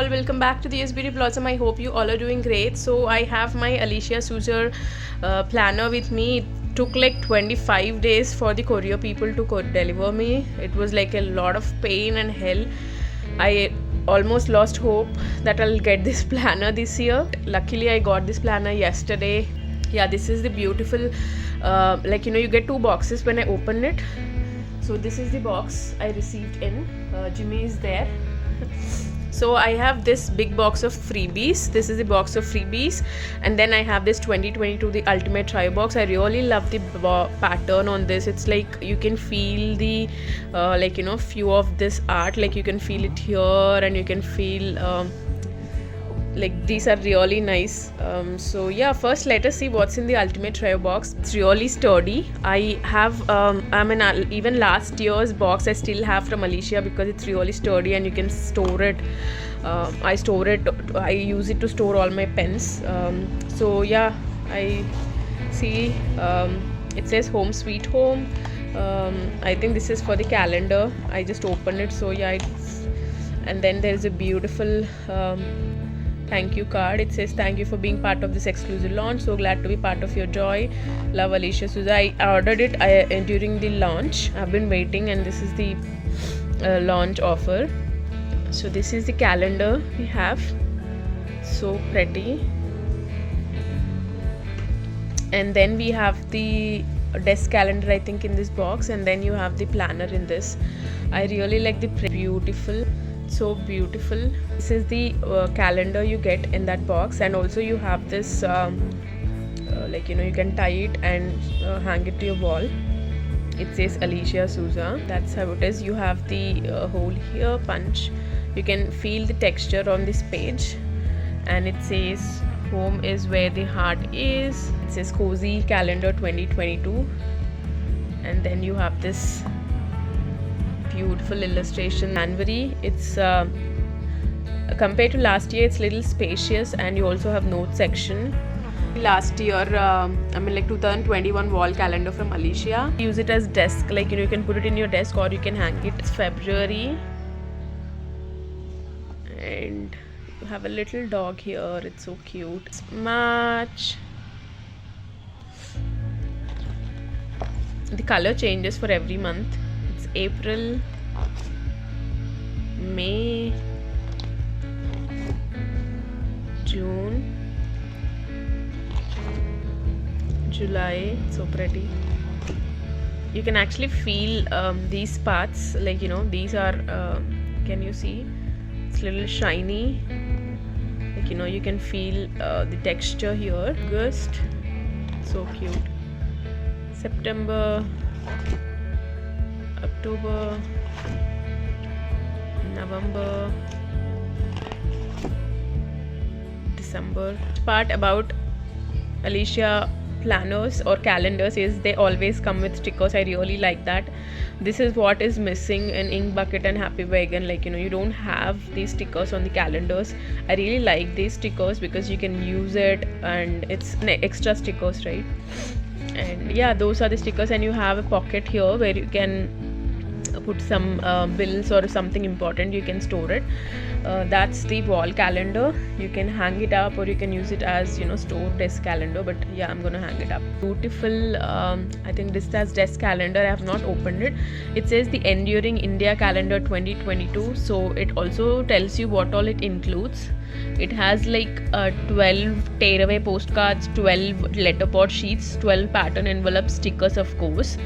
all, welcome back to the US Beauty Blossom. I hope you all are doing great. So I have my Alicia Souza planner with me. It took like 25 days for the courier people to deliver me. It was like a lot of pain and hell. I almost lost hope that I'll get this planner this year. Luckily I got this planner yesterday. Yeah, this is the beautiful you get two boxes when I open it. So this is the box I received in. Jimmy is there. So I have this big box of freebies. This is the box of freebies, and then I have this 2022 the ultimate trio box. I really love the pattern on this. It's like you can feel the few of this art, like you can feel it here, and you can feel these are really nice. So yeah, first let us see what's in the ultimate trio box. It's really sturdy. I have even last year's box I still have from Alicia because it's really sturdy and you can store it. I use it to store all my pens. So yeah, I see it says home sweet home. I think this is for the calendar. I just opened it. So yeah, and then there is a beautiful thank you card. It says thank you for being part of this exclusive launch, so glad to be part of your joy, love, Alicia Souza. I ordered it during the launch. I've been waiting, and this is the launch offer. So this is the calendar we have, so pretty. And then we have the desk calendar, I think, in this box, and then you have the planner in this. I really like the beautiful, so beautiful. This is the calendar you get in that box, and also you have this you can tie it and hang it to your wall. It says Alicia Souza. That's how it is. You have the hole here, punch. You can feel the texture on this page, and it says home is where the heart is. It says cozy calendar 2022, and then you have this beautiful illustration. January, it's compared to last year, it's little spacious, and you also have note section. Last year 2021 wall calendar from Alicia. Use it as desk, you can put it in your desk or you can hang it. It's February, and you have a little dog here. It's so cute. It's March. The color changes for every month. April, May, June, July. So pretty. You can actually feel these parts, these are can you see? It's a little shiny, you can feel the texture here. August, so cute. September, October, November, December. Part about Alicia planners or calendars is they always come with stickers. I really like that. This is what is missing in Ink Bucket and Happy Wagon. You don't have these stickers on the calendars. I really like these stickers because you can use it, and it's extra stickers, right? And yeah, those are the stickers, and you have a pocket here where you can put some bills or something important. You can store it. That's the wall calendar. You can hang it up or you can use it as store desk calendar, but yeah, I'm gonna hang it up. Beautiful. I think this has desk calendar. I have not opened it. It says the Enduring India Calendar 2022, so it also tells you what all it includes. It has 12 tearaway postcards, 12 letterboard sheets, 12 pattern envelopes, stickers, of course.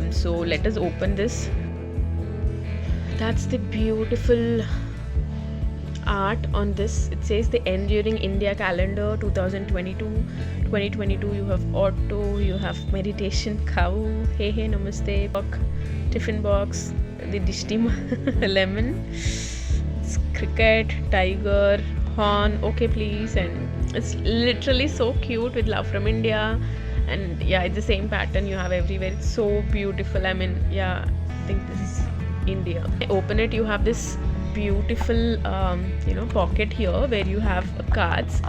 So let us open this. That's the beautiful art on this. It says the Enduring India Calendar 2022. You have auto, you have meditation, cow, hey namaste, tiffin box, the dishti lemon, it's cricket, tiger, horn, okay please, and it's literally so cute with love from India. And yeah, it's the same pattern you have everywhere. It's so beautiful. I think this is India. I open it, you have this beautiful pocket here where you have cards,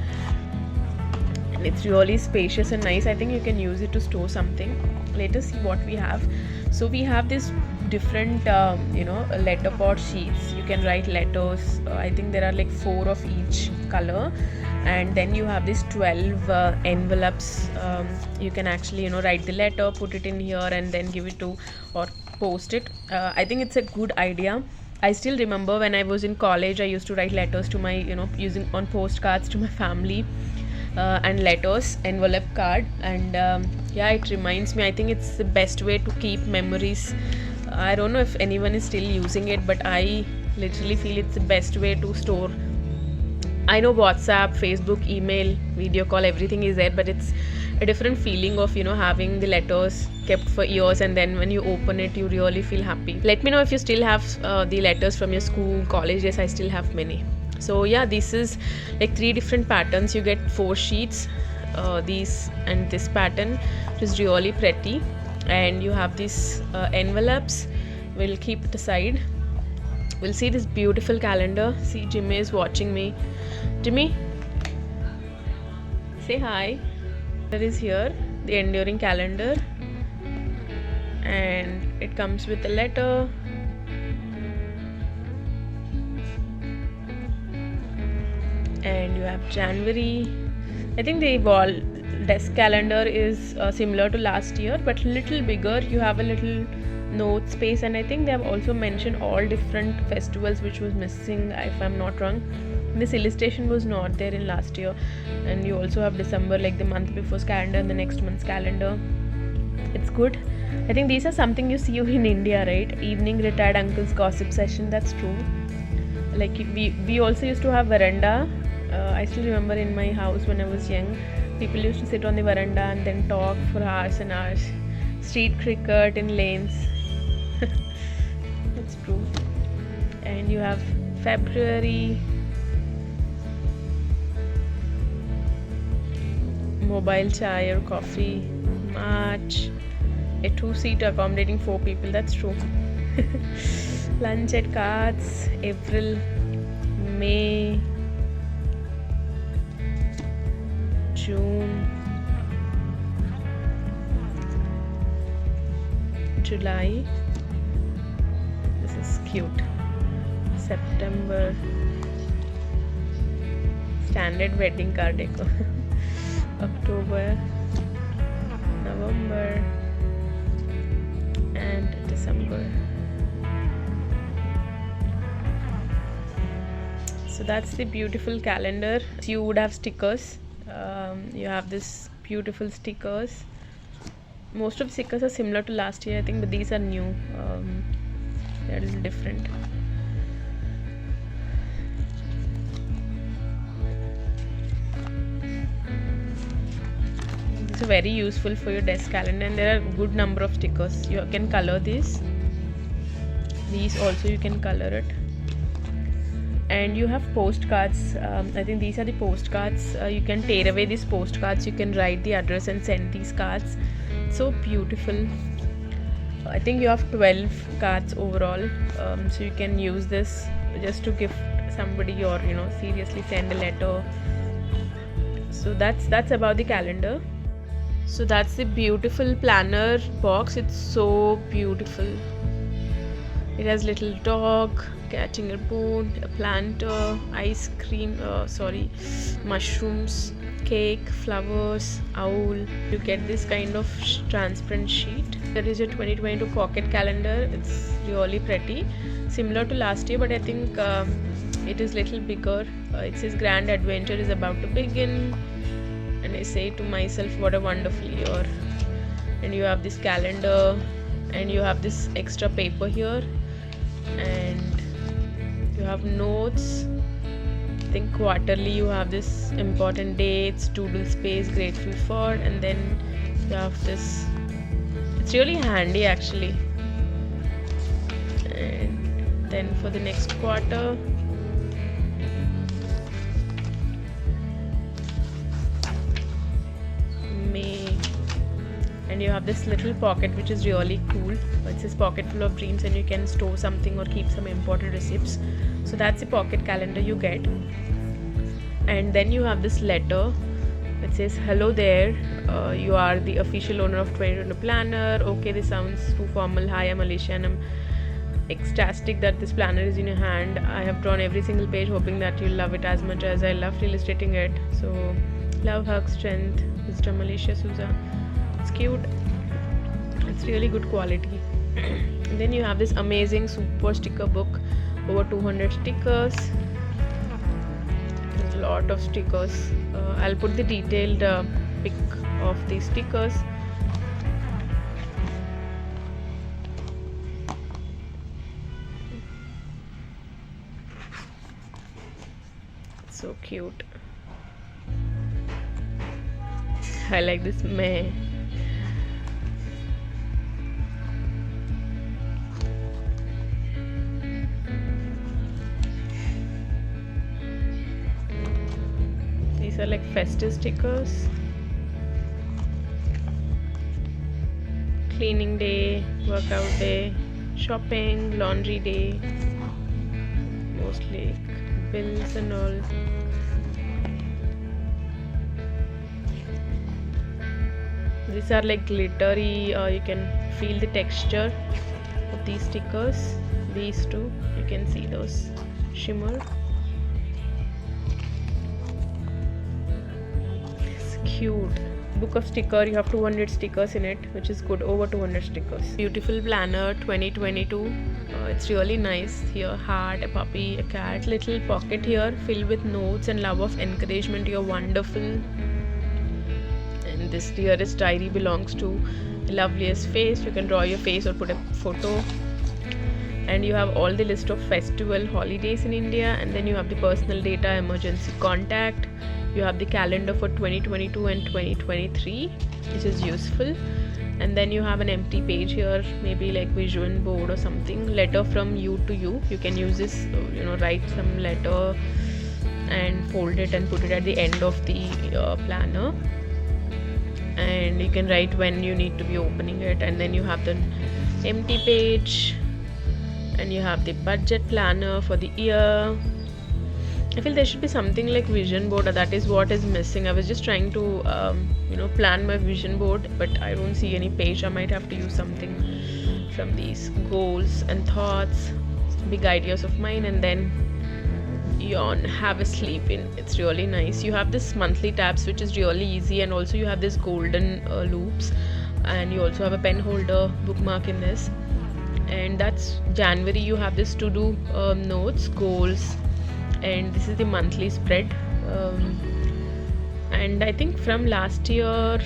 and it's really spacious and nice. I think you can use it to store something. Let us see what we have. So we have this different letterboard sheets. You can write letters. I think there are like 4 of each color, and then you have these 12 envelopes. You can actually write the letter, put it in here, and then give it to or post it. I think it's a good idea. I still remember when I was in college, I used to write letters to my using on postcards to my family, and letters, envelope card, and yeah, it reminds me. I think it's the best way to keep memories. I don't know if anyone is still using it, but I literally feel it's the best way to store. I know WhatsApp, Facebook, email, video call, everything is there, but it's a different feeling of having the letters kept for years, and then when you open it, you really feel happy. Let me know if you still have the letters from your school, college days. I still have many. So yeah, this is like 3 different patterns. You get 4 sheets, these and this pattern, which is really pretty, and you have these envelopes. We'll keep it aside. We'll see this beautiful calendar. See, Jimmy is watching me. Jimmy, say hi. There is here the enduring calendar, and it comes with a letter, and you have January. I think the wall desk calendar is similar to last year, but little bigger. You have a little note space, and I think they have also mentioned all different festivals, which was missing, if I'm not wrong. This illustration was not there in last year, and you also have December, like the month before's calendar and the next month's calendar. It's good. I think these are something you see in India, right? Evening retired uncle's gossip session. That's true. Like we also used to have veranda. I still remember in my house when I was young, people used to sit on the veranda and then talk for hours and hours. Street cricket in lanes. That's true. And you have February, mobile chai or coffee, March, a 2-seater accommodating 4 people. That's true. Lunch at cards, April, May, June, July. This is cute. September, standard wedding card deco. October, November, and December. So that's the beautiful calendar. You would have stickers. You have this beautiful stickers. Most of the stickers are similar to last year, I think, but these are new. They're a little different. These are very useful for your desk calendar, and there are a good number of stickers. You can color these. These also you can color it. And you have postcards. I think these are the postcards. You can tear away these postcards. You can write the address and send these cards. So beautiful. I think you have 12 cards overall. So you can use this just to gift somebody, or seriously send a letter. So that's about the calendar. So that's the beautiful planner box. It's so beautiful. It has little dog catching a bone, a planter, ice cream, mushrooms, cake, flowers, owl. You get this kind of transparent sheet. There is a 2022 pocket calendar. It's really pretty, similar to last year, but I think it is little bigger. It says grand adventure is about to begin, and I say to myself, what a wonderful year. And you have this calendar, and you have this extra paper here, and you have notes. I think quarterly you have this important dates, doodle space, grateful for, and then you have this. It's really handy actually. And then for the next quarter, May, and you have this little pocket which is really cool. It says pocket full of dreams, and you can store something or keep some important receipts. So that's the pocket calendar you get. And then you have this letter It says, hello there, you are the official owner of 2020 planner. Okay, this sounds too formal. Hi, I'm Alicia and I'm ecstatic that this planner is in your hand. I have drawn every single page hoping that you'll love it as much as I loved illustrating it. So love, hug, strength, wisdom, Alicia Souza. It's cute, it's really good quality. And then you have this amazing super sticker book, over 200 stickers. There's a lot of stickers. I'll put the detailed pic of these stickers. So cute. I like this meh. These are like festive stickers. Cleaning day, workout day, shopping, laundry day, mostly bills and all. These are like glittery, you can feel the texture of these stickers. These two, you can see those shimmer. It's cute. Book of sticker, you have 200 stickers in it, which is good. Over 200 stickers. Beautiful planner 2022. It's really nice. Here, heart, a puppy, a cat, little pocket here filled with notes and love of encouragement. You're wonderful. And this dearest diary belongs to the loveliest face. You can draw your face or put a photo. And you have all the list of festival holidays in India, and then you have the personal data, emergency contact. You have the calendar for 2022 and 2023, which is useful. And then you have an empty page here, maybe like vision board or something. Letter from you to you. You can use this, write some letter and fold it and put it at the end of the planner. And you can write when you need to be opening it. And then you have the empty page. And you have the budget planner for the year. I feel there should be something like vision board. That is what is missing. I was just trying to plan my vision board, but I don't see any page. I might have to use something from these goals and thoughts, big ideas of mine, and then yawn, have a sleep in. It's really nice. You have this monthly tabs, which is really easy, and also you have this golden loops, and you also have a pen holder bookmark in this. And that's January. You have this to do notes, goals, and this is the monthly spread. And I think from last year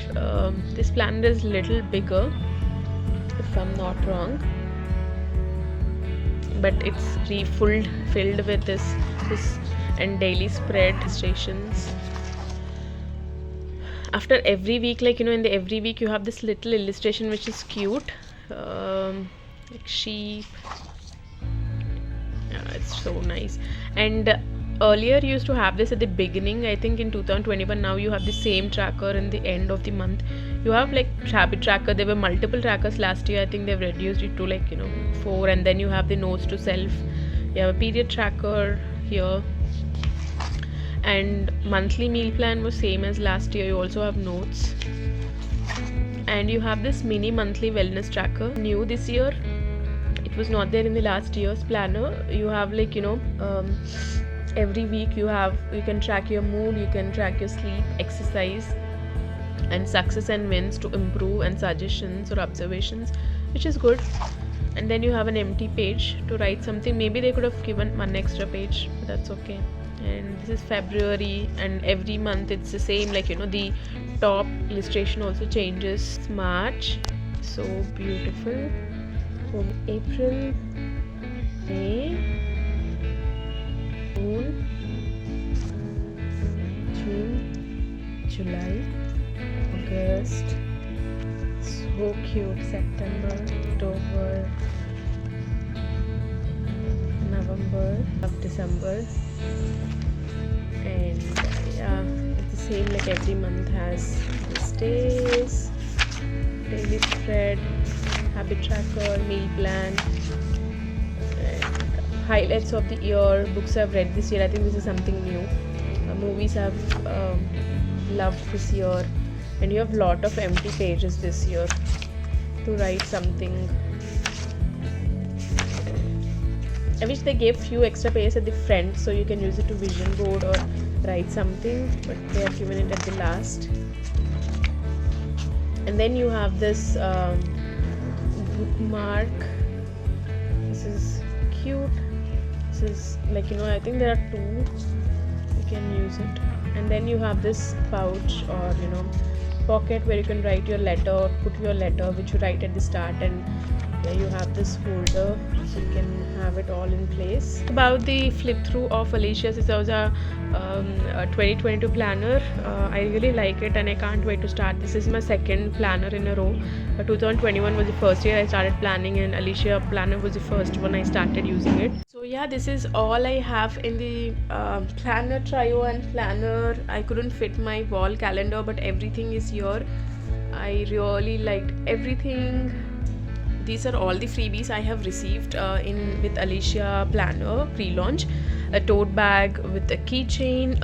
this planner is little bigger, if I'm not wrong, but it's filled with this and daily spread stations. After every week, in the every week you have this little illustration which is cute, like sheep. Yeah, it's so nice. And earlier you used to have this at the beginning, I think in 2021. Now you have the same tracker in the end of the month. You have like habit tracker. There were multiple trackers last year. I think they've reduced it to 4. And then you have the notes to self. You have a period tracker here. And monthly meal plan was same as last year. You also have notes. And you have this mini monthly wellness tracker, new this year. It was not there in the last year's planner. You have every week you can track your mood, you can track your sleep, exercise, and success and wins to improve, and suggestions or observations, which is good. And then you have an empty page to write something. Maybe they could have given one extra page, but that's okay. And this is February, and every month it's the same, the top illustration also changes. It's March, so beautiful. April, May, June, July, August, so cute. September, October, November, December, and yeah, it's the same, every month has this days, daily spread, habit tracker, meal plan, and highlights of the year, books I've read this year. I think this is something new. movies I've loved this year, and you have lot of empty pages this year to write something. I wish they gave few extra pages at the front so you can use it to vision board or write something, but they have given it at the last. And then you have this bookmark. This is cute. This is like, I think there are two. You can use it. And then you have this pouch or pocket where you can write your letter or put your letter which you write at the start, and you have this holder so you can have it all in place. About the flip through of Alicia Souza 2022 planner, I really like it and I can't wait to start. This is my second planner in a row. 2021 was the first year I started planning, and Alicia planner was the first one I started using it. So yeah, this is all I have in the planner trio and planner. I couldn't fit my wall calendar, but everything is here. I really liked everything. These are all the freebies I have received with Alicia planner pre-launch. A tote bag with a keychain,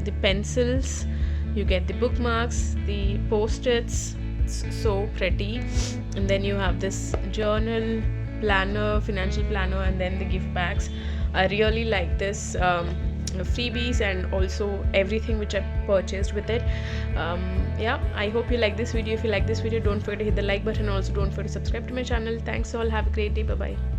the pencils, you get the bookmarks, the post-its. It's so pretty. And then you have this journal, planner, financial planner, and then the gift bags. I really like this freebies and also everything which I purchased with it. Yeah, I hope you like this video. If you like this video, don't forget to hit the like button. Also don't forget to subscribe to my channel. Thanks all. Have a great day. Bye bye.